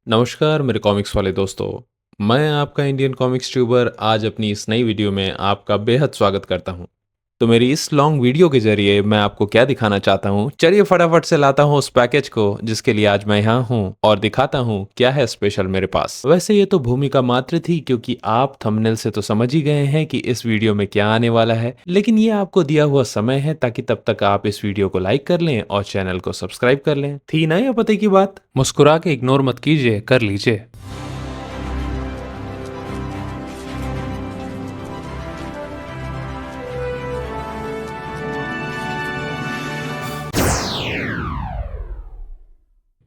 नमस्कार मेरे कॉमिक्स वाले दोस्तों। मैं आपका इंडियन कॉमिक्स ट्यूबर आज अपनी इस नई वीडियो में आपका बेहद स्वागत करता हूं। तो मेरी इस लॉन्ग वीडियो के जरिए मैं आपको क्या दिखाना चाहता हूं, चलिए फटाफट से लाता हूं उस पैकेज को जिसके लिए आज मैं यहाँ हूं और दिखाता हूं क्या है स्पेशल मेरे पास। वैसे ये तो भूमिका मात्र थी क्योंकि आप थंबनेल से तो समझ ही गए हैं कि इस वीडियो में क्या आने वाला है, लेकिन ये आपको दिया हुआ समय है ताकि तब तक आप इस वीडियो को लाइक कर लें और चैनल को सब्सक्राइब कर लें। थी ना ये पते की बात? मुस्कुरा के इग्नोर मत कीजिए, कर लीजिए।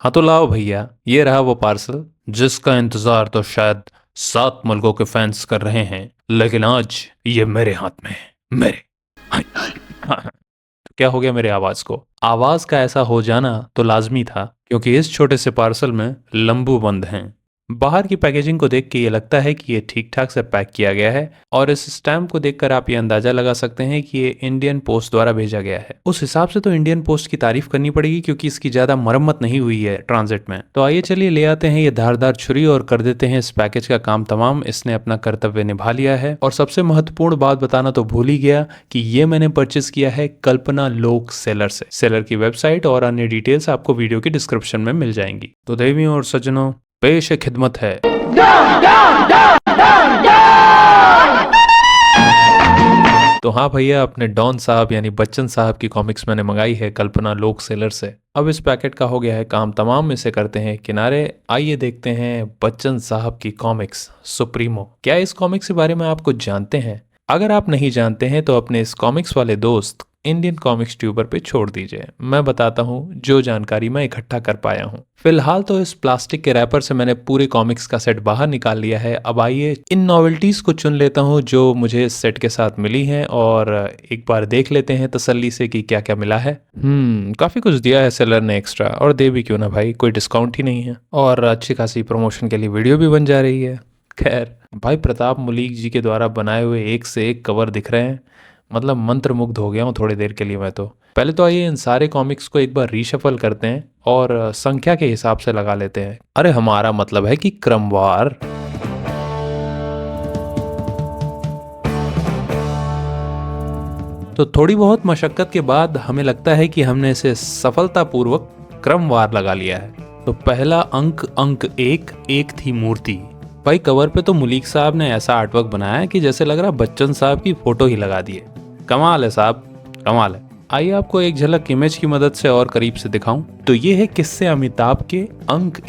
हाँ तो लाओ भैया, ये रहा वो पार्सल जिसका इंतजार तो शायद 7 मुल्कों के फैंस कर रहे हैं, लेकिन आज ये मेरे हाथ में है। मेरे हाय, हाँ, तो क्या हो गया मेरे आवाज को? आवाज का ऐसा हो जाना तो लाजमी था क्योंकि इस छोटे से पार्सल में लंबू बंद हैं। बाहर की पैकेजिंग को देख के ये लगता है कि ये ठीक ठाक से पैक किया गया है और इस स्टैम्प को देखकर आप ये अंदाजा लगा सकते हैं कि ये इंडियन पोस्ट द्वारा भेजा गया है। उस हिसाब से तो इंडियन पोस्ट की तारीफ करनी पड़ेगी क्योंकि इसकी ज्यादा मरम्मत नहीं हुई है ट्रांजिट में। तो आइए चलिए ले आते हैं ये धारदार छुरी और कर देते हैं इस पैकेज का काम तमाम। इसने अपना कर्तव्य निभा लिया है। और सबसे महत्वपूर्ण बात बताना तो भूल ही गया कि ये मैंने परचेज किया है कल्पना लोक सेलर से। सेलर की वेबसाइट और अन्य डिटेल्स आपको वीडियो की डिस्क्रिप्शन में मिल जाएंगी। तो देवियों और सज्जनों, पेश खिदमत है। तो हाँ भैया, अपने डॉन साहब यानी बच्चन साहब की कॉमिक्स मैंने मंगाई है कल्पना लोक सेलर से। अब इस पैकेट का हो गया है काम तमाम, इसे करते हैं किनारे। आइए देखते हैं बच्चन साहब की कॉमिक्स सुप्रीमो। क्या इस कॉमिक्स के बारे में आप कुछ जानते हैं? अगर आप नहीं जानते हैं तो अपने इस कॉमिक्स वाले दोस्त इंडियन कॉमिक्स ट्यूबर पे छोड़ दीजिए, मैं बताता हूँ जो जानकारी मैं इकट्ठा कर पाया हूँ। फिलहाल तो इस प्लास्टिक के रैपर से मैंने पूरे कॉमिक्स का सेट बाहर निकाल लिया है। अब आइए इन नॉवेल्टीज को चुन लेता हूँ जो मुझे इस सेट के साथ मिली हैं और एक बार देख लेते हैं तसल्ली से कि क्या क्या मिला है। काफी कुछ दिया है सेलर ने एक्स्ट्रा, और दे भी क्यों ना भाई, कोई डिस्काउंट ही नहीं है और अच्छी खासी प्रमोशन के लिए वीडियो भी बन जा रही है। खैर भाई, प्रताप मुलीक जी के द्वारा बनाए हुए एक से एक कवर दिख रहे हैं, मतलब मंत्रमुग्ध हो गया हूँ थोड़ी देर के लिए मैं तो। पहले तो आइए इन सारे कॉमिक्स को एक बार रीशफल करते हैं और संख्या के हिसाब से लगा लेते हैं। अरे हमारा मतलब है कि क्रमवार। तो थोड़ी बहुत मशक्कत के बाद हमें लगता है कि हमने इसे सफलतापूर्वक क्रमवार लगा लिया है। तो पहला अंक एक थी मूर्ति। भाई कवर पे तो मुलीक साहब ने ऐसा आर्टवर्क बनाया है कि जैसे लग रहा बच्चन साहब की फोटो ही लगा दी है। कमाल है साहब, कमाल है। आइए आपको एक झलक इमेज की मदद से और करीब से दिखाऊं। तो ये है किस्से अमिताभ के अंक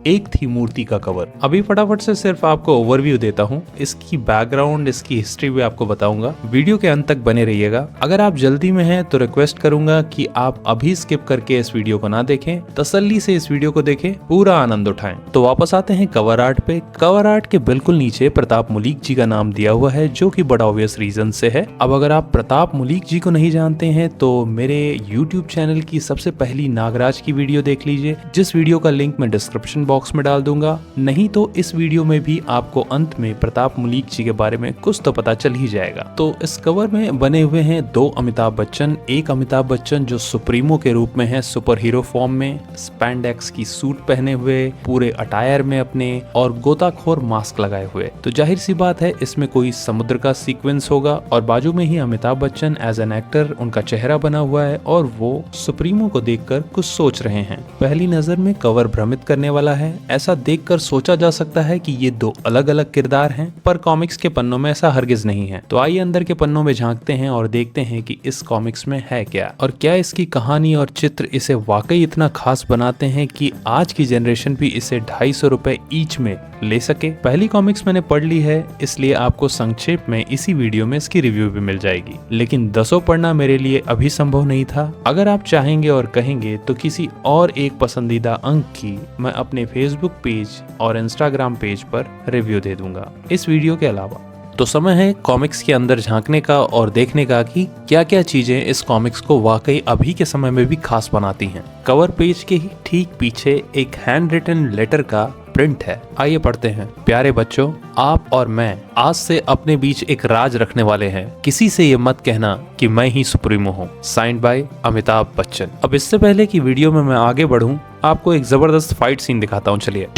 एक थी मूर्ति का कवर। अभी फटाफट से सिर्फ आपको ओवरव्यू देता हूँ, इसकी बैकग्राउंड, इसकी हिस्ट्री भी आपको बताऊंगा। वीडियो के अंत तक बने रहिएगा। अगर आप जल्दी में हैं तो रिक्वेस्ट करूंगा कि आप अभी स्किप करके इस वीडियो को ना देखें, तसल्ली से इस वीडियो को देखें, पूरा आनंद उठाएं। तो वापस आते हैं कवर आर्ट पे। कवर आर्ट के बिल्कुल नीचे प्रताप मुलीक जी का नाम दिया हुआ है जो कि बड़ा ऑब्वियस रीजन से है। अब अगर आप प्रताप मुलीक जी को नहीं जानते हैं तो मेरे यूट्यूब चैनल की सबसे पहली नागराज की वीडियो देख लीजिए, जिस वीडियो का लिंक मैं डिस्क्रिप्शन बॉक्स में डाल दूंगा। नहीं तो इस वीडियो में भी आपको अंत में प्रताप मुलीक जी के बारे में कुछ तो पता चल ही जाएगा। तो इस कवर में बने हुए हैं 2 अमिताभ बच्चन। एक अमिताभ बच्चन जो सुप्रीमो के रूप में है, सुपर हीरो फॉर्म में, स्पैंडेक्स की सूट पहने हुए, पूरे अटायर में अपने, और गोताखोर मास्क लगाए हुए। तो जाहिर सी बात है इसमें कोई समुद्र का सीक्वेंस होगा और बाजू में ही Amitabh Bachchan as an actor, उनका चेहरा बना हुआ है और वो सुप्रीमो को देखकर कुछ सोच रहे हैं। पहली नजर में कवर भ्रमित करने वाला है। ऐसा देखकर सोचा जा सकता है कि ये 2 अलग अलग किरदार हैं, पर कॉमिक्स के पन्नों में ऐसा हरगिज नहीं है। तो आइए अंदर के पन्नों में झांकते हैं और देखते हैं कि इस कॉमिक्स में है क्या, और क्या इसकी कहानी और चित्र इसे वाकई इतना खास बनाते हैं कि आज की जनरेशन भी इसे 250 रुपए ईच में ले सके। पहली कॉमिक्स मैंने पढ़ ली है, इसलिए आपको संक्षेप में इसी वीडियो में इसकी रिव्यू भी मिल जाएगी, लेकिन 10 पढ़ना मेरे लिए अभी संभव नहीं था। अगर आप चाहेंगे और कहेंगे तो किसी और एक पसंदीदा अंक की मैं अपने फेसबुक पेज और इंस्टाग्राम पेज पर रिव्यू दे दूंगा इस वीडियो के अलावा। तो समय है कॉमिक्स के अंदर झांकने का और देखने का कि क्या क्या चीजें इस कॉमिक्स को वाकई अभी के समय में भी खास बनाती हैं। कवर पेज के ही ठीक पीछे एक हैंड रिटन लेटर का प्रिंट है। आइए पढ़ते हैं। प्यारे बच्चों, आप और मैं आज से अपने बीच एक राज रखने वाले हैं। किसी से ये मत कहना कि मैं ही सुप्रीमो हूँ। Signed by Amitabh Bachchan. अब इससे पहले कि वीडियो में मैं आगे बढ़ूं, आपको एक जबरदस्त फाइट सीन दिखाता हूँ। चलिए।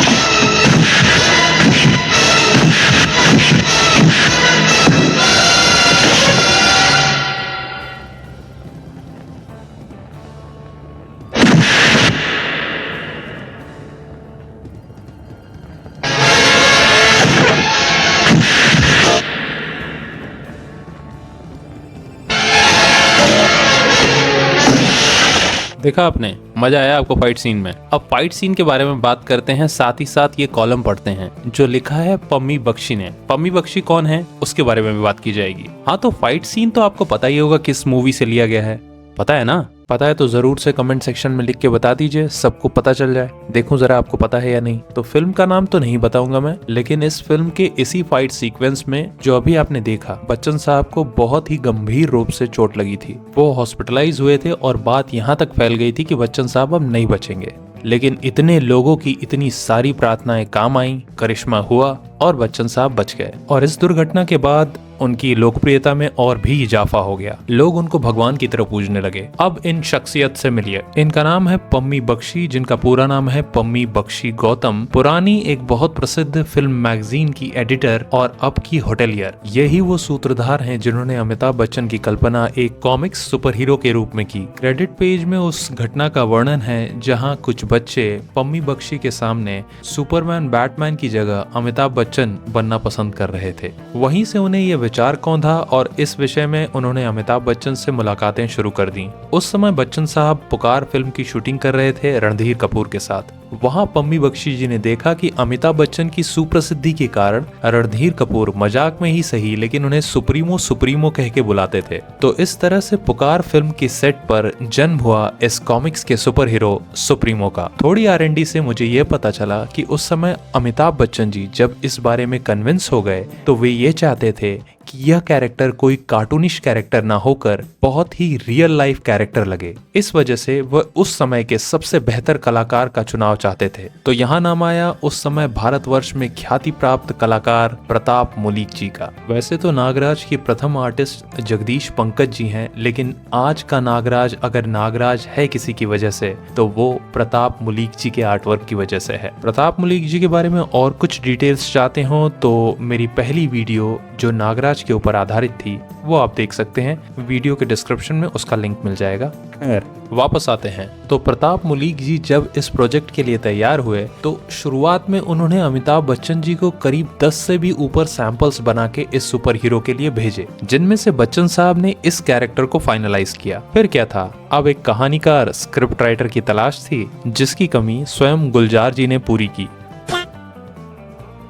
देखा आपने, मजा आया आपको फाइट सीन में। अब फाइट सीन के बारे में बात करते हैं, साथ ही साथ ये कॉलम पढ़ते हैं जो लिखा है पम्मी बख्शी ने। पम्मी बख्शी कौन है उसके बारे में भी बात की जाएगी। हाँ, तो फाइट सीन तो आपको पता ही होगा किस मूवी से लिया गया है, पता है ना? पता है तो जरूर से कमेंट सेक्शन में लिख के बता दीजिए, सबको पता चल जाए। देखूं जरा आपको पता है या नहीं। तो फिल्म का नाम तो नहीं बताऊंगा मैं, लेकिन इस फिल्म के इसी फाइट सीक्वेंस में जो अभी आपने देखा, बच्चन साहब को बहुत ही गंभीर रूप से चोट लगी थी। वो हॉस्पिटलाइज हुए थे और बात यहाँ तक फैल गई थी कि बच्चन साहब अब नहीं बचेंगे। लेकिन इतने लोगों की इतनी सारी प्रार्थनाएं काम आई, करिश्मा हुआ और बच्चन साहब बच गए। और इस दुर्घटना के बाद उनकी लोकप्रियता में और भी इजाफा हो गया। लोग उनको भगवान की तरह पूजने लगे। अब इन शख्सियत से मिलिए। इनका नाम है पम्मी बख्शी, जिनका पूरा नाम है पम्मी बख्शी गौतम। पुरानी एक बहुत प्रसिद्ध फिल्म मैगजीन की एडिटर और अब की होटेलियर। यही वो सूत्रधार हैं जिन्होंने अमिताभ बच्चन की कल्पना एक कॉमिक्स सुपर हीरो के रूप में की। क्रेडिट पेज में उस घटना का वर्णन है जहाँ कुछ बच्चे पम्मी बख्शी के सामने सुपरमैन बैटमैन की जगह अमिताभ बच्चन बनना पसंद कर रहे थे। वहीं से उन्हें ये विचार कौंधा और इस विषय में उन्होंने अमिताभ बच्चन से मुलाकातें शुरू कर दी। उस समय बच्चन साहब पुकार फिल्म की शूटिंग कर रहे थे रणधीर कपूर के साथ। वहां पम्मी बख्शी जी ने देखा कि अमिताभ बच्चन की सुप्रसिद्धि के कारण रणधीर कपूर मजाक में ही सही लेकिन उन्हें सुप्रीमो सुप्रीमो कह के बुलाते थे। तो इस तरह से पुकार फिल्म की सेट पर जन्म हुआ इस कॉमिक्स के सुपर हीरो सुप्रीमो का। थोड़ी R&D से मुझे ये पता चला कि उस समय अमिताभ बच्चन जी जब इस बारे में कन्विंस हो गए तो वे ये चाहते थे कि यह कैरेक्टर कोई कार्टूनिश कैरेक्टर ना होकर बहुत ही रियल लाइफ कैरेक्टर लगे। इस वजह से वह उस समय के सबसे बेहतर कलाकार का चुनाव चाहते थे। तो यहाँ नाम आया उस समय भारतवर्ष में ख्याति प्राप्त कलाकार प्रताप मुलीक जी का। वैसे तो नागराज की प्रथम आर्टिस्ट जगदीश पंकज जी हैं, लेकिन आज का नागराज अगर नागराज है किसी की वजह से तो वो प्रताप मुलीक जी के आर्टवर्क की वजह से है। प्रताप मुलीक जी के बारे में और कुछ डिटेल्स चाहते हो तो मेरी पहली वीडियो जो नागराज के ऊपर आधारित थी वो आप देख सकते हैं, वीडियो के डिस्क्रिप्शन में उसका लिंक मिल जाएगा। खैर वापस आते हैं। तो प्रताप मुलीक जी जब इस प्रोजेक्ट के लिए तैयार हुए तो शुरुआत में उन्होंने अमिताभ बच्चन जी को करीब 10 से भी ऊपर सैंपल्स बना के इस सुपर हीरो के लिए भेजे, जिनमें से बच्चन साहब ने इस कैरेक्टर को फाइनलाइज किया। फिर क्या था, अब एक कहानीकार स्क्रिप्ट राइटर की तलाश थी जिसकी कमी स्वयं गुलजार जी ने पूरी की।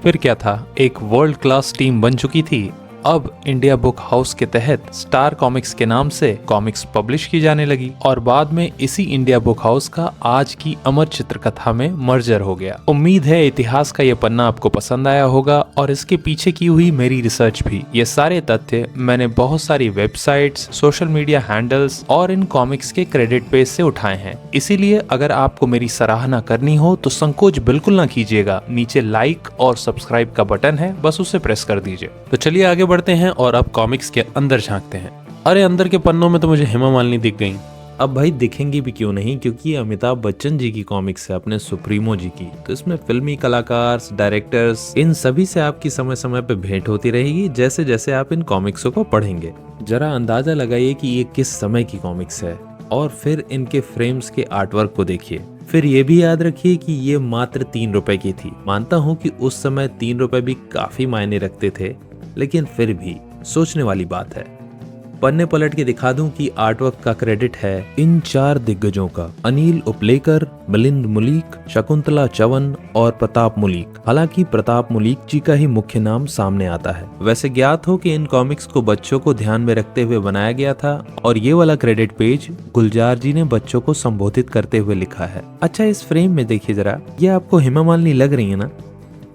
फिर क्या था, एक वर्ल्ड क्लास टीम बन चुकी थी। अब इंडिया बुक हाउस के तहत स्टार कॉमिक्स के नाम से कॉमिक्स पब्लिश की जाने लगी और बाद में इसी इंडिया बुक हाउस का आज की अमर चित्र कथा में मर्जर हो गया। उम्मीद है इतिहास का ये पन्ना आपको पसंद आया होगा और इसके पीछे की हुई मेरी रिसर्च भी। ये सारे तथ्य मैंने बहुत सारी वेबसाइट्स, सोशल मीडिया हैंडल्स और इन कॉमिक्स के क्रेडिट पेज से उठाए हैं। इसीलिए अगर आपको मेरी सराहना करनी हो तो संकोच बिल्कुल ना कीजिएगा। नीचे लाइक और सब्सक्राइब का बटन है, बस उसे प्रेस कर दीजिए। तो चलिए आगे बढ़ते हैं और अब कॉमिक्स के अंदर झांकते हैं। अरे अंदर के पन्नों में तो मुझे हेमा मालिनी दिख गई। अब भाई दिखेंगी भी क्यों नहीं, क्योंकि ये अमिताभ बच्चन जी की कॉमिक्स है, अपने सुप्रीमो जी की। तो इसमें फिल्मी कलाकार, डायरेक्टर्स, इन सभी से आपकी समय समय पे भेंट होती रहेगी जैसे जैसे आप इन कॉमिक्सों को पढ़ेंगे। जरा अंदाजा लगाइए कि ये किस समय की कॉमिक्स है और फिर इनके फ्रेम्स के आर्टवर्क को देखिए। फिर ये भी याद रखिए कि ये मात्र 3 रुपए की थी। मानता हूँ कि उस समय 3 रुपए भी काफी मायने रखते थे, लेकिन फिर भी सोचने वाली बात है। पन्ने पलट के दिखा दूं कि आर्टवर्क का क्रेडिट है इन 4 दिग्गजों का, अनिल उपलेकर, मिलिंद मुलीक, शकुंतला चवन और प्रताप मुलीक। हालांकि प्रताप मुलीक जी का ही मुख्य नाम सामने आता है। वैसे ज्ञात हो कि इन कॉमिक्स को बच्चों को ध्यान में रखते हुए बनाया गया था और ये वाला क्रेडिट पेज गुलजार जी ने बच्चों को संबोधित करते हुए लिखा है। अच्छा, इस फ्रेम में देखिए जरा, ये आपको हेमा मालिनी लग रही है ना?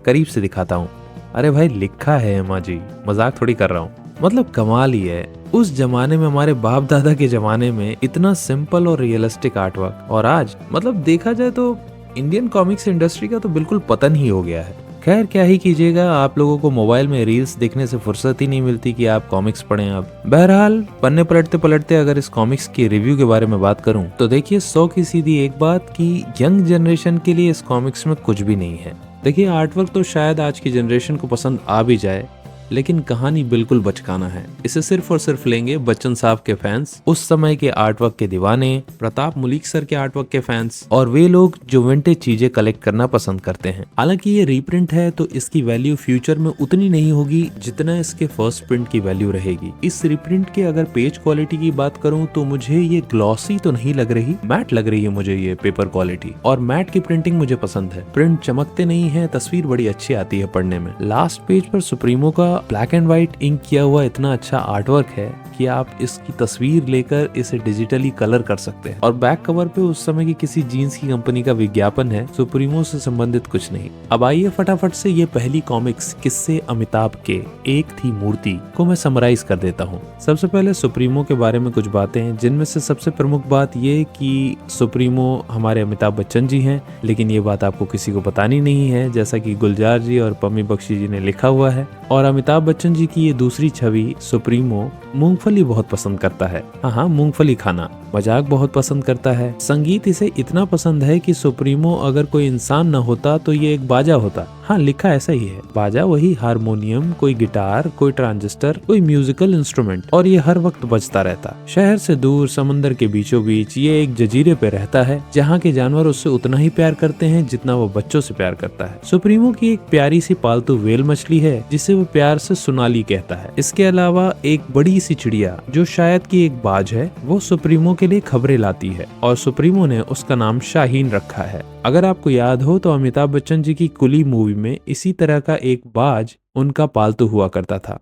करीब से दिखाता हूँ। अरे भाई लिखा है हेमा जी, मजाक थोड़ी कर रहा हूँ। मतलब कमाल ही है, उस जमाने में, हमारे बाप दादा के जमाने में इतना सिंपल और रियलिस्टिक आर्टवर्क, और आज मतलब देखा जाए तो इंडियन कॉमिक्स इंडस्ट्री का तो बिल्कुल पतन ही हो गया है। खैर क्या ही कीजिएगा, आप लोगों को मोबाइल में रील्स देखने से फुर्सत ही नहीं मिलती कि आप कॉमिक्स पढ़ें। अब बहरहाल पन्ने पलटते पलटते अगर इस कॉमिक्स की रिव्यू के बारे में बात करूं तो देखिए 100 की सीधी एक बात कि यंग जनरेशन के लिए इस कॉमिक्स में कुछ भी नहीं है। देखिए आर्टवर्क तो शायद आज की जनरेशन को पसंद आ भी जाए, लेकिन कहानी बिल्कुल बचकाना है। इसे सिर्फ और सिर्फ लेंगे बच्चन साहब के फैंस, उस समय के आर्टवर्क के दीवाने, प्रताप मुलीक सर के आर्टवर्क के फैंस और वे लोग जो विंटेज चीजें कलेक्ट करना पसंद करते हैं। हालांकि ये रीप्रिंट है तो इसकी वैल्यू फ्यूचर में उतनी नहीं होगी जितना इसके फर्स्ट प्रिंट की वैल्यू रहेगी। इस रीप्रिंट के अगर पेज क्वालिटी की बात करूं तो मुझे ये ग्लॉसी तो नहीं लग रही, मैट लग रही है मुझे ये पेपर क्वालिटी, और मैट की प्रिंटिंग मुझे पसंद है। प्रिंट चमकते नहीं है, तस्वीर बड़ी अच्छी आती है पढ़ने में। लास्ट पेज पर सुप्रीमो का ब्लैक एंड व्हाइट इंक किया हुआ इतना अच्छा आर्टवर्क है कि आप इसकी तस्वीर लेकर इसे डिजिटली कलर कर सकते हैं। और बैक कवर पे उस समय की किसी जीन्स की कंपनी का विज्ञापन है, सुप्रीमो से संबंधित कुछ नहीं। अब आइए फटाफट से ये पहली कॉमिक्स किस्से अमिताभ के एक थी मूर्ति को मैं समराइज कर देता हूँ। सबसे पहले सुप्रीमो के बारे में कुछ बातें हैं, जिनमें से सबसे प्रमुख बात ये कि सुप्रीमो हमारे अमिताभ बच्चन जी हैं, लेकिन ये बात आपको किसी को बतानी नहीं है, जैसा कि गुलजार जी और पम्मी बख्शी जी ने लिखा हुआ है। और अमिताभ बच्चन जी की ये दूसरी छवि सुप्रीमो मूंगफली बहुत पसंद करता है। हाँ, मूंगफली खाना, मजाक बहुत पसंद करता है। संगीत इसे इतना पसंद है कि सुप्रीमो अगर कोई इंसान न होता तो ये एक बाजा होता। हाँ, लिखा ऐसा ही है, बाजा वही हारमोनियम, कोई गिटार, कोई ट्रांजिस्टर, कोई म्यूजिकल इंस्ट्रूमेंट, और ये हर वक्त बजता रहता। शहर से दूर समंदर के बीचों बीच ये एक जजीरे पे रहता है, जहाँ के जानवर उससे उतना ही प्यार करते हैं जितना वो बच्चों से प्यार करता है। सुप्रीमो की एक प्यारी सी पालतू व्हेल मछली है जिसे वो प्यार से सोनाली कहता है। इसके अलावा एक बड़ी सी चिड़िया जो शायद की एक बाज है, वो सुप्रीमो के लिए खबरें लाती है और सुप्रीमो ने उसका नाम शाहीन रखा है। अगर आपको याद हो तो अमिताभ बच्चन जी की कुली मूवी में इसी तरह का एक बाज उनका पालतू हुआ करता था।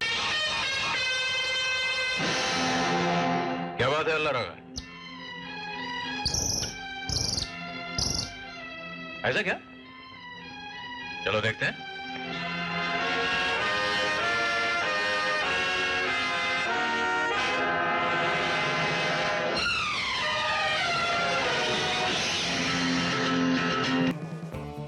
क्या बात है अल्लाह रगा? ऐसा क्या? चलो देखते हैं।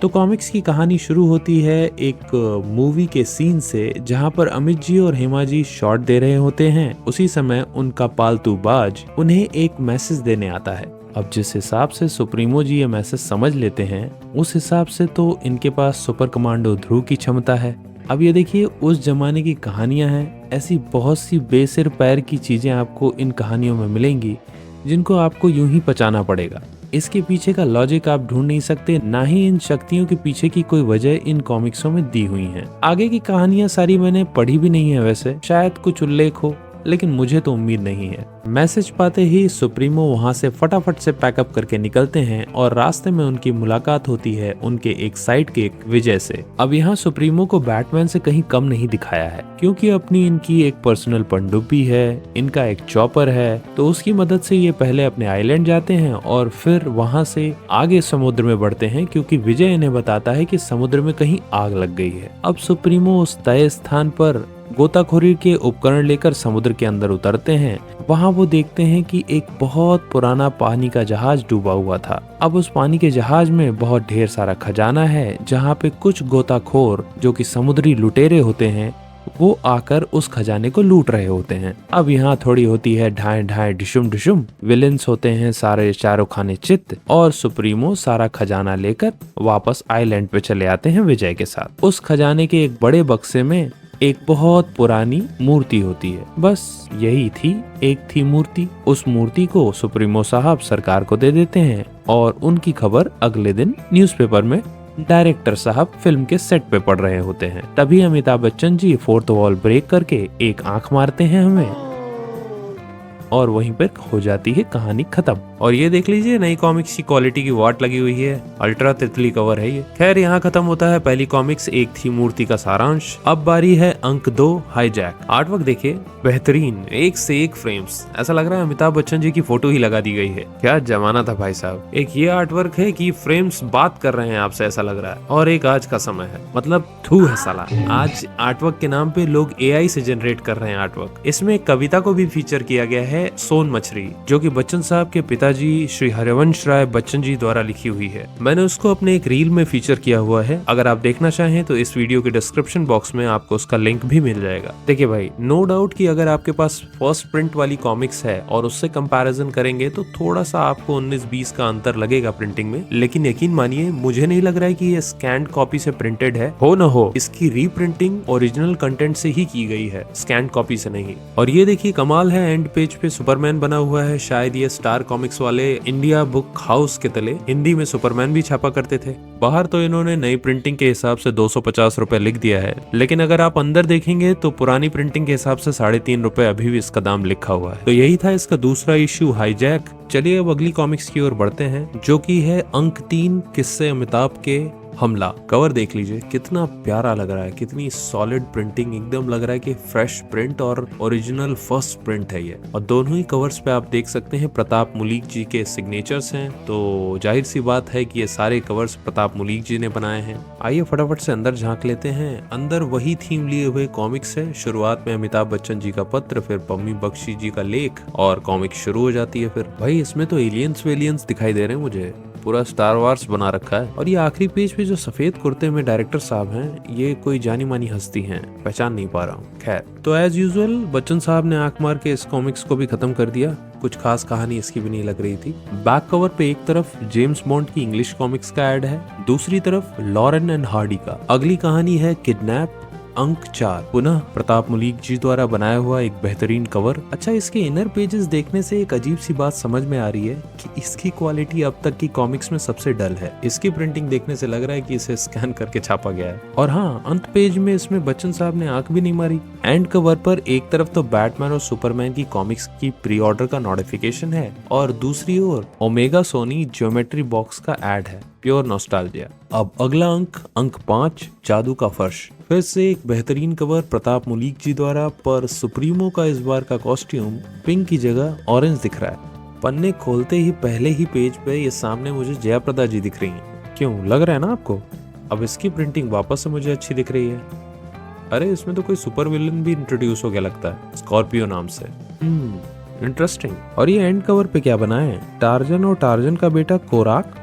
तो कॉमिक्स की कहानी शुरू होती है एक मूवी के सीन से, जहां पर अमित जी और हेमा जी शॉट दे रहे होते हैं। उसी समय उनका पालतू बाज उन्हें एक मैसेज देने आता है। अब जिस हिसाब से सुप्रीमो जी ये मैसेज समझ लेते हैं, उस हिसाब से तो इनके पास सुपर कमांडो ध्रुव की क्षमता है। अब ये देखिए, उस जमाने की कहानियां हैं, ऐसी बहुत सी बेसिर पैर की चीजें आपको इन कहानियों में मिलेंगी जिनको आपको यूं ही पचाना पड़ेगा। इसके पीछे का लॉजिक आप ढूंढ नहीं सकते, ना ही इन शक्तियों के पीछे की कोई वजह इन कॉमिक्सों में दी हुई है। आगे की कहानियां सारी मैंने पढ़ी भी नहीं है, वैसे शायद कुछ उल्लेख हो, लेकिन मुझे तो उम्मीद नहीं है। मैसेज पाते ही सुप्रीमो वहां से फटाफट से पैकअप करके निकलते हैं और रास्ते में उनकी मुलाकात होती है उनके एक साइड के विजय से। अब यहाँ सुप्रीमो को बैटमैन से कहीं कम नहीं दिखाया है, क्योंकि अपनी इनकी एक पर्सनल पनडुब्बी है, इनका एक चॉपर है, तो उसकी मदद से ये पहले अपने आइलैंड जाते हैं और फिर वहां से आगे समुद्र में बढ़ते हैं, क्योंकि विजय इन्हें बताता है कि समुद्र में कहीं आग लग गई है। अब सुप्रीमो उस तय स्थान पर गोताखोरी के उपकरण लेकर समुद्र के अंदर उतरते हैं। वहां वो देखते हैं कि एक बहुत पुराना पानी का जहाज डूबा हुआ था। अब उस पानी के जहाज में बहुत ढेर सारा खजाना है, जहां पे कुछ गोताखोर जो कि समुद्री लुटेरे होते हैं वो आकर उस खजाने को लूट रहे होते हैं। अब यहाँ थोड़ी होती है ढाई ढाई डिशुम डिशुम। विलेंस होते हैं सारे चारों खाने चित्त, और सुप्रीमो सारा खजाना लेकर वापस आइलैंड पे चले आते हैं विजय के साथ। उस खजाने के एक बड़े बक्से में एक बहुत पुरानी मूर्ति होती है। बस यही थी, एक थी मूर्ति। उस मूर्ति को सुप्रीमो साहब सरकार को दे देते हैं और उनकी खबर अगले दिन न्यूज़पेपर में डायरेक्टर साहब फिल्म के सेट पे पढ़ रहे होते हैं। तभी Amitabh Bachchan ji fourth wall break करके एक आंख मारते हैं हमें, और वहीं पर हो जाती है कहानी खत्म। और ये देख लीजिए, नई कॉमिक्स की क्वालिटी की वाट लगी हुई है, अल्ट्रा तितली कवर है ये। खैर, यहाँ खत्म होता है पहली कॉमिक्स एक थी मूर्ति का सारांश। अब बारी है अंक 2 हाईजैक। आर्टवर्क देखिए, बेहतरीन, एक से एक फ्रेम्स, ऐसा लग रहा है अमिताभ बच्चन जी की फोटो ही लगा दी गई है। क्या जमाना था भाई साहब। एक ये आर्टवर्क है कि फ्रेम्स बात कर रहे हैं आपसे, ऐसा लग रहा है। और एक आज का समय है, मतलब थू है साला। आज आर्टवर्क के नाम पे लोग AI से जनरेट कर रहे हैं आर्टवर्क। इसमें एक कविता को भी फीचर किया गया है, सोन मछली, जो कि बच्चन साहब के पिताजी पिताजी श्री हरिवंश राय बच्चन जी द्वारा लिखी हुई है। मैंने उसको अपने एक रील में फीचर किया हुआ है, अगर आप देखना चाहें तो इस वीडियो के डिस्क्रिप्शन बॉक्स में आपको उसका लिंक भी मिल जाएगा। देखिए भाई, नो डाउट कि अगर आपके पास फर्स्ट प्रिंट वाली कॉमिक्स है और उससे कंपैरिजन करेंगे तो थोड़ा सा आपको 19-20 का अंतर लगेगा प्रिंटिंग में, लेकिन यकीन मानिए मुझे नहीं लग रहा है कि ये स्कैन्ड कॉपी से प्रिंटेड है। हो न हो इसकी रीप्रिंटिंग ओरिजिनल कंटेंट से ही की गई है, स्कैन्ड कॉपी से नहीं। और ये देखिए कमाल है, एंड पेज पे सुपरमैन बना हुआ है। शायद ये स्टार कॉमिक्स वाले इंडिया बुक हाउस के तले हिंदी में सुपरमैन भी छापा करते थे। बाहर तो इन्होंने नई प्रिंटिंग के हिसाब से 250 रुपए लिख दिया है, लेकिन अगर आप अंदर देखेंगे तो पुरानी प्रिंटिंग के हिसाब से 3.5 रुपए अभी भी इसका दाम लिखा हुआ है। तो यही था इसका दूसरा इश्यू, हाईजैक। चलिए अब अगली कॉमिक्स की ओर बढ़ते हैं, जो कि है अंक 3 किस्से अमिताभ के हमला। कवर देख लीजिए कितना प्यारा लग रहा है, कितनी सॉलिड प्रिंटिंग, एकदम लग रहा है कि फ्रेश प्रिंट और ओरिजिनल फर्स्ट प्रिंट है ये। और दोनों ही कवर्स पे आप देख सकते हैं प्रताप मुलीक जी के सिग्नेचर्स हैं, तो जाहिर सी बात है कि ये सारे कवर्स प्रताप मुलीक जी ने बनाए हैं। आइए फटाफट से अंदर झांक लेते हैं। अंदर वही थीम लिए हुए कॉमिक्स है। शुरुआत में अमिताभ बच्चन जी का पत्र, फिर पम्मी बख्शी जी का लेख और कॉमिक शुरू हो जाती है। फिर भाई इसमें तो एलियंस वेलियंस दिखाई दे रहे हैं मुझे, पूरा स्टार वार्स बना रखा है। और ये आखिरी पेज पे जो सफेद कुर्ते में डायरेक्टर साहब हैं, ये कोई जानी मानी हस्ती हैं, पहचान नहीं पा रहा हूँ। खैर, तो एज यूजुअल बच्चन साहब ने आंख मार के इस कॉमिक्स को भी खत्म कर दिया। कुछ खास कहानी इसकी भी नहीं लग रही थी। बैक कवर पे एक तरफ जेम्स बॉन्ड की इंग्लिश कॉमिक्स का एड है, दूसरी तरफ लॉरेन एंड हार्डी का। अगली कहानी है किडनैप, अंक 4, पुनः प्रताप मुलीक जी द्वारा बनाया हुआ एक बेहतरीन कवर। अच्छा, इसके इनर पेजेस देखने से एक अजीब सी बात समझ में आ रही है कि इसकी क्वालिटी अब तक की कॉमिक्स में सबसे डल है। इसकी प्रिंटिंग देखने से लग रहा है कि इसे स्कैन करके छापा गया है। और हाँ, अंत पेज में इसमें बच्चन साहब ने आंख भी नहीं मारी। एंड कवर पर एक तरफ तो बैटमैन और सुपरमैन की कॉमिक्स की प्री ऑर्डर का नोटिफिकेशन है और दूसरी ओर ओमेगा सोनी ज्योमेट्री बॉक्स का एड है। Pure nostalgia. अब अगला अंक 5, जादू का फर्श। फिर से एक बेहतरीन कवर प्रताप मुलीक जी द्वारा, पर सुप्रीमो का इस बार का कॉस्ट्यूम पिंक की जगह ऑरेंज दिख रहा है। पन्ने खोलते ही पहले ही पेज पे ये सामने मुझे जयाप्रदा जी दिख रही हैं। क्यों, लग रहा है ना आपको? अब इसकी प्रिंटिंग वापस से मुझे अच्छी दिख रही है। अरे इसमें तो कोई सुपर विलन भी इंट्रोड्यूस हो गया लगता है, स्कॉर्पियो नाम से। इंटरेस्टिंग। और ये एंड कवर पे क्या बना है? टार्जन और टार्जन का बेटा कोराक।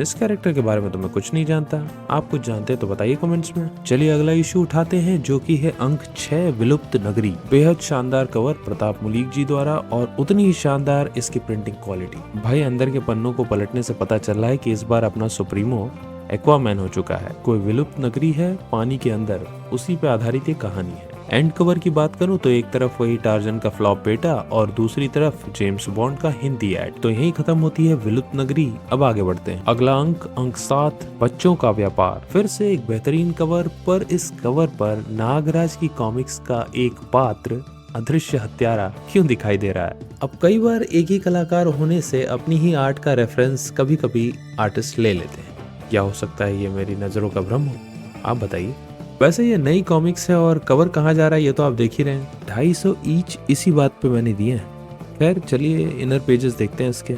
इस कैरेक्टर के बारे में तो मैं कुछ नहीं जानता, आप कुछ जानते हैं तो बताइए कमेंट्स में। चलिए अगला इशू उठाते हैं, जो कि है अंक 6, विलुप्त नगरी। बेहद शानदार कवर प्रताप मुलीक जी द्वारा और उतनी ही शानदार इसकी प्रिंटिंग क्वालिटी। भाई अंदर के पन्नों को पलटने से पता चल रहा है कि इस बार अपना सुप्रीमो एक्वामैन हो चुका है। कोई विलुप्त नगरी है पानी के अंदर, उसी पे आधारित ये कहानी है। एंड कवर की बात करूं तो एक तरफ वही टार्जन का फ्लॉप बेटा और दूसरी तरफ जेम्स बॉन्ड का हिंदी एड। तो यही खत्म होती है विलुप्त नगरी। अब आगे बढ़ते हैं। अगला अंक 7, बच्चों का व्यापार। फिर से एक बेहतरीन कवर, पर इस कवर पर नागराज की कॉमिक्स का एक पात्र अदृश्य हत्यारा क्यों दिखाई दे रहा है? अब कई बार एक ही कलाकार होने से अपनी ही आर्ट का रेफरेंस कभी कभी आर्टिस्ट ले लेते हैं। क्या हो सकता है ये मेरी नजरों का भ्रम हो? आप बताइए। वैसे ये नई कॉमिक्स है और कवर कहाँ जा रहा है ये तो आप देख ही रहे हैं। 250 ईच इसी बात पे मैंने दिए हैं। खैर चलिए इनर पेजेस देखते हैं इसके।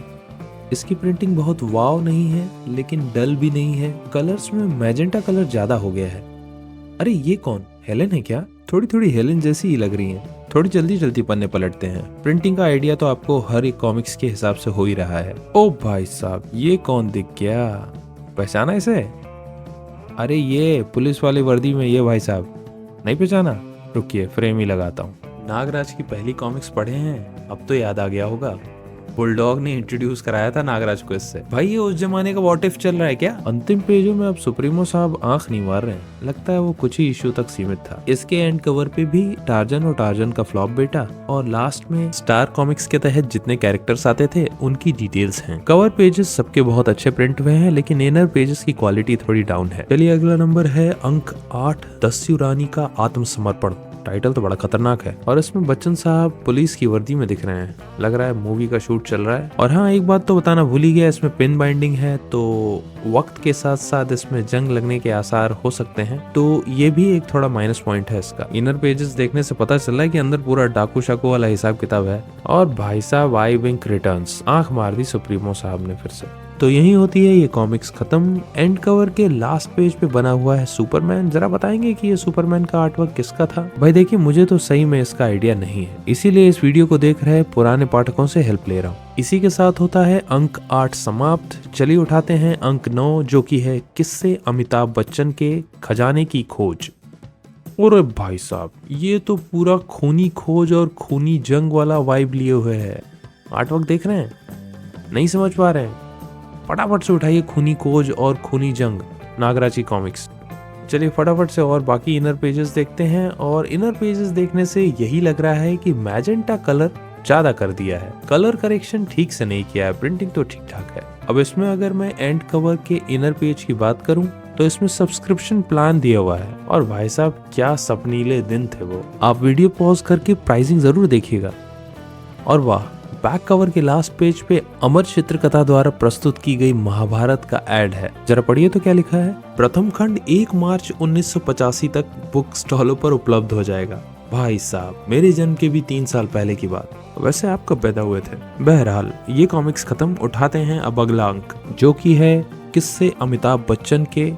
इसकी प्रिंटिंग बहुत वाव नहीं है, लेकिन डल भी नहीं है। कलर्स में मैजेंटा कलर ज्यादा हो गया है। अरे ये कौन, हेलेन है क्या? थोड़ी थोड़ी हेलेन जैसी ही लग रही है। थोड़ी जल्दी जल्दी पन्ने पलटते हैं। प्रिंटिंग का आइडिया तो आपको हर एक कॉमिक्स के हिसाब से हो ही रहा है। ओ भाई साहब, ये कौन दिख गया? पहचाना इसे? अरे ये पुलिस वाली वर्दी में ये भाई साहब, नहीं पहचाना? रुकिए फ्रेम ही लगाता हूँ। नागराज की पहली कॉमिक्स पढ़े हैं, अब तो याद आ गया होगा। बुलडॉग ने इंट्रोड्यूस कराया था नागराज को इससे। भाई ये उस जमाने का व्हाट इफ चल रहा है क्या? अंतिम पेजों में अब सुप्रीमो साहब आंख नहीं मार रहे हैं, लगता है वो कुछ ही इश्यू तक सीमित था। इसके एंड कवर पे भी टार्जन और टार्जन का फ्लॉप बेटा और लास्ट में स्टार कॉमिक्स के तहत जितने कैरेक्टर्स आते थे उनकी डिटेल्स हैं। कवर पेजेस सबके बहुत अच्छे प्रिंट हुए हैं, लेकिन इनर पेजेस की क्वालिटी थोड़ी डाउन है। चलिए अगला नंबर है अंक 8, दस्यु रानी का आत्मसमर्पण। टाइटल तो बड़ा खतरनाक है और इसमें बच्चन साहब पुलिस की वर्दी में दिख रहे हैं। लग रहा है मूवी का शूट चल रहा है। और हाँ, एक बात तो बताना भूल ही गया, इसमें पिन बाइंडिंग है, तो वक्त के साथ साथ इसमें जंग लगने के आसार हो सकते हैं, तो ये भी एक थोड़ा माइनस पॉइंट है इसका। इनर पेजेस देखने से पता चल रहा है कि अंदर पूरा डाकू शाकू वाला हिसाब किताब है। और भाई साहब, आई विंक रिटर्न्स, आंख मार दी सुप्रीमो साहब ने फिर से। तो यही होती है ये कॉमिक्स खत्म। एंड कवर के लास्ट पेज पे बना हुआ है सुपरमैन। जरा बताएंगे कि ये सुपरमैन का आर्टवर्क किसका था? भाई देखिए, मुझे तो सही में इसका आइडिया नहीं है, इसीलिए इस वीडियो को देख रहे पुराने पाठकों से हेल्प ले रहा हूँ। इसी के साथ होता है अंक 8 समाप्त। चलिए उठाते हैं अंक 9, जो की है किससे अमिताभ बच्चन के खजाने की खोज। अरे भाई साहब, ये तो पूरा खूनी खोज और खूनी जंग वाला वाइब लिए हुए है। आर्टवर्क देख रहे हैं? नहीं समझ पा रहे हैं? फटाफट से उठाइए खूनी खोज और खूनी जंग, नागराज की कॉमिक्स। चलिए फटाफट से और बाकी इनर पेजेस देखते हैं। और इनर पेजेस देखने से यही लग रहा है कि मैजेंटा कलर ज्यादा कर दिया है, कलर करेक्शन ठीक से नहीं किया है, प्रिंटिंग तो ठीक ठाक है। अब इसमें अगर मैं एंड कवर के इनर पेज की बात करूं तो इसमें सब्सक्रिप्शन प्लान दिया हुआ है। और भाई साहब क्या सपनीले दिन थे वो। आप वीडियो पॉज करके प्राइसिंग जरूर देखिएगा। और वाह, बैक कवर के लास्ट पेज पे अमर चित्रकथा द्वारा प्रस्तुत की गई महाभारत का एड है। जरा पढ़िए तो क्या लिखा है। प्रथम खंड 1 मार्च 1985 तक बुक स्टॉलों पर उपलब्ध हो जाएगा। भाई साहब, मेरे जन्म के भी 3 साल पहले की बात। वैसे आप कब पैदा हुए थे? बहरहाल ये कॉमिक्स खत्म। उठाते हैं अब अगला अंक, जो की है किससे अमिताभ बच्चन के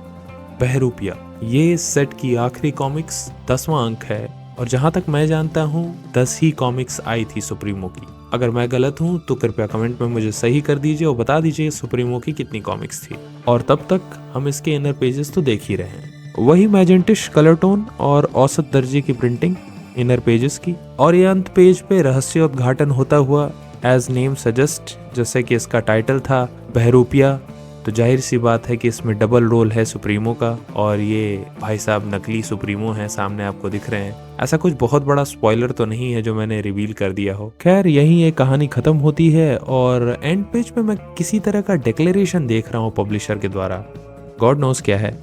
बहरूपिया। ये सेट की आखिरी कॉमिक्स 10वां अंक है। और जहां तक मैं जानता हूं 10 ही कॉमिक्स आई थी सुप्रीमो की। अगर मैं गलत हूं तो कृपया कमेंट में मुझे सही कर दीजिए और बता दीजिए सुप्रीमो की कितनी कॉमिक्स थी। और तब तक हम इसके इनर पेजेस तो देख ही रहे हैं। वही मैजेंटिश कलर टोन और औसत दर्जे की प्रिंटिंग इनर पेजेस की। और ये अंत पेज पे रहस्योद्घाटन होता हुआ एज नेम सजेस्ट, जैसे कि इसका टाइटल था बहरूपिया, तो जाहिर सी बात है कि इसमें डबल रोल है सुप्रीमो का। और ये भाई साहब नकली सुप्रीमो है, सामने आपको दिख रहे हैं। ऐसा कुछ बहुत बड़ा स्पॉइलर तो नहीं है जो मैंने रिवील कर दिया हो। खैर यही ये कहानी खत्म होती है। और एंड पेज पे मैं किसी तरह का डिक्लेरेशन देख रहा हूँ पब्लिशर के द्वारा, गॉड नोस क्या है।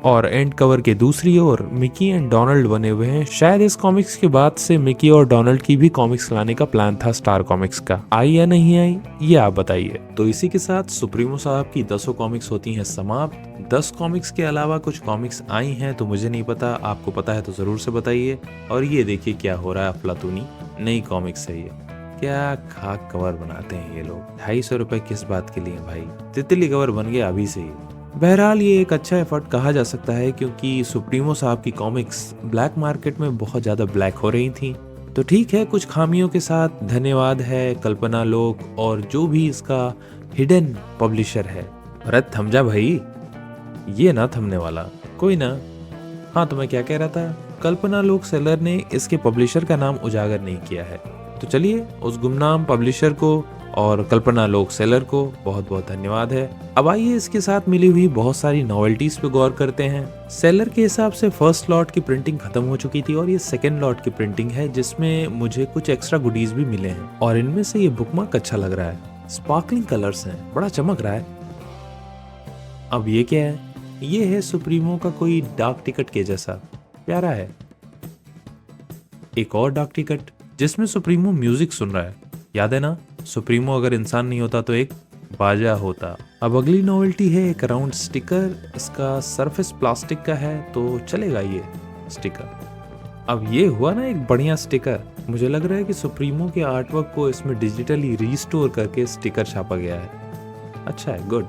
और एंड कवर के दूसरी ओर मिकी एंड डोनाल्ड बने हुए हैं। शायद इस कॉमिक्स के बाद से मिकी और डोनाल्ड की भी कॉमिक्स लाने का प्लान था स्टार कॉमिक्स का। आई या नहीं आई ये आप बताइए। तो इसी के साथ सुप्रीमो साहब की 10 कॉमिक्स होती हैं समाप्त। 10 कॉमिक्स के अलावा कुछ कॉमिक्स आई हैं तो मुझे नहीं पता, आपको पता है तो जरूर से बताइए। और ये देखिए क्या हो रहा है, अफलातूनी नई कॉमिक्स है ये। क्या खाक कवर बनाते हैं ये लोग। 250 रुपए किस बात के लिए भाई? तितली कवर बन गया अभी से ही। बहरहाल ये एक अच्छा एफर्ट कहा जा सकता है, क्योंकि सुप्रीमो साहब की कॉमिक्स ब्लैक मार्केट में बहुत ज्यादा ब्लैक हो रही थी। तो ठीक है, कुछ खामियों के साथ धन्यवाद है कल्पना लोक और जो भी इसका हिडन पब्लिशर है। अरे थम जा भाई, ये ना थमने वाला कोई ना। हाँ तो मैं क्या कह रहा था, कल्पना लोक सेलर ने इसके पब्लिशर का नाम उजागर नहीं किया है। तो चलिए उस गुमनाम पब्लिशर को और कल्पना लोक सेलर को बहुत बहुत धन्यवाद है। अब आइए इसके साथ मिली हुई बहुत सारी नॉवेल्टीज पे गौर करते हैं। सेलर के हिसाब से फर्स्ट लॉट की प्रिंटिंग खत्म हो चुकी थी और ये सेकंड लॉट की प्रिंटिंग है, जिसमें मुझे कुछ एक्स्ट्रा गुडीज भी मिले हैं। और इनमें से ये बुकमार्क अच्छा लग रहा है, स्पार्कलिंग कलर्स हैं, बड़ा चमक रहा है। अब ये क्या है? ये है सुप्रीमो का कोई डाक टिकट के जैसा, प्यारा है। एक और डाक टिकट जिसमें सुप्रीमो म्यूजिक सुन रहा है। याद है ना, सुप्रीमो अगर इंसान नहीं होता तो एक बाजा होता। अब अगली नोवेल्टी है एक राउंड स्टिकर। इसका सरफेस प्लास्टिक का है तो चलेगा ये स्टिकर। अब ये हुआ ना एक बढ़िया स्टिकर। मुझे लग रहा है कि सुप्रीमो के आर्टवर्क को इसमें डिजिटली रीस्टोर करके स्टिकर छापा गया है। अच्छा है, गुड।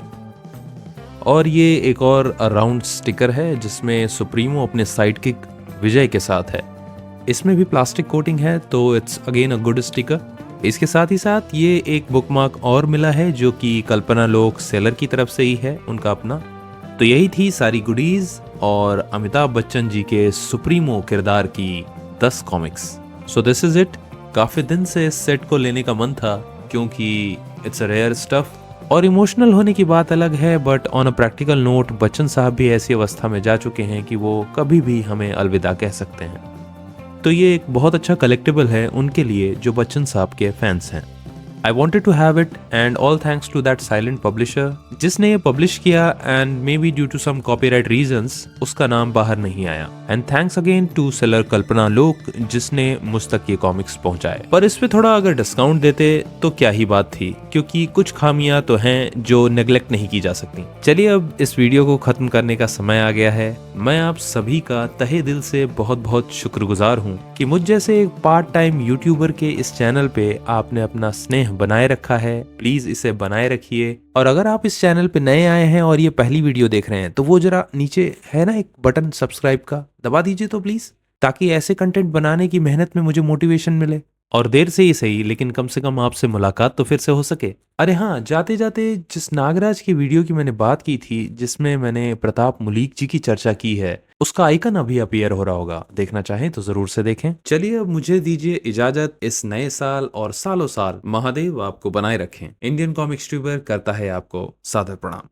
और ये एक और राउंड स्टिकर है जिसमें सुप्रीमो अपने साइडकिक विजय के साथ है। इसमें भी प्लास्टिक कोटिंग है तो it's again a good sticker. इसके साथ ही साथ ये एक बुकमार्क और मिला है जो कि कल्पना लोक सेलर की तरफ से ही है, उनका अपना। तो यही थी सारी गुडीज और अमिताभ बच्चन जी के सुप्रीमो किरदार की 10 comics. So this is it. काफी दिन से इस सेट को लेने का मन था क्योंकि इट्स अ रेयर स्टफ और इमोशनल होने की बात अलग है, but on a practical note Bachchan साहब भी ऐसी अवस्था में जा चुके हैं कि वो कभी भी हमें अलविदा कह सकते हैं। तो ये एक बहुत अच्छा कलेक्टिबल है उनके लिए जो बच्चन साहब के फैंस हैं। I wanted to have it and all thanks to that silent publisher जिसने ये पब्लिश किया and maybe due to some copyright reasons उसका नाम बाहर नहीं आया। And thanks again to seller कल्पना लोक जिसने मुझ तक ये कॉमिक्स पहुंचाए। पर इस पे थोड़ा अगर डिस्काउंट देते तो क्या ही बात थी, क्योंकि कुछ खामियां तो हैं जो नेग्लेक्ट नहीं की जा सकती। चलिए अब इस वीडियो को खत्म करने का समय आ गया है। मैं आप सभी का तहे दिल से बहुत बहुत शुक्रगुजार हूँ कि मुझ जैसे एक पार्ट टाइम यूट्यूबर के इस चैनल पे आपने अपना स्नेह बनाए रखा है, प्लीज इसे बनाए रखिए। और अगर आप इस चैनल पे नए आए हैं और ये पहली वीडियो देख रहे हैं तो वो जरा नीचे है ना एक बटन सब्सक्राइब का, दबा दीजिए तो प्लीज, ताकि ऐसे कंटेंट बनाने की मेहनत में मुझे मोटिवेशन मिले। और देर से ही सही, लेकिन कम से कम आपसे मुलाकात तो फिर से हो सके। अरे हाँ, जाते जाते जिस नागराज की वीडियो की मैंने बात की थी, जिसमें मैंने प्रताप मुलीक जी की चर्चा की है, उसका आइकन अभी अपीयर हो रहा होगा, देखना चाहें तो जरूर से देखें। चलिए अब मुझे दीजिए इजाजत। इस नए साल और सालों साल महादेव आपको बनाए रखें। इंडियन कॉमिक्स ट्यूबर करता है आपको सादर प्रणाम।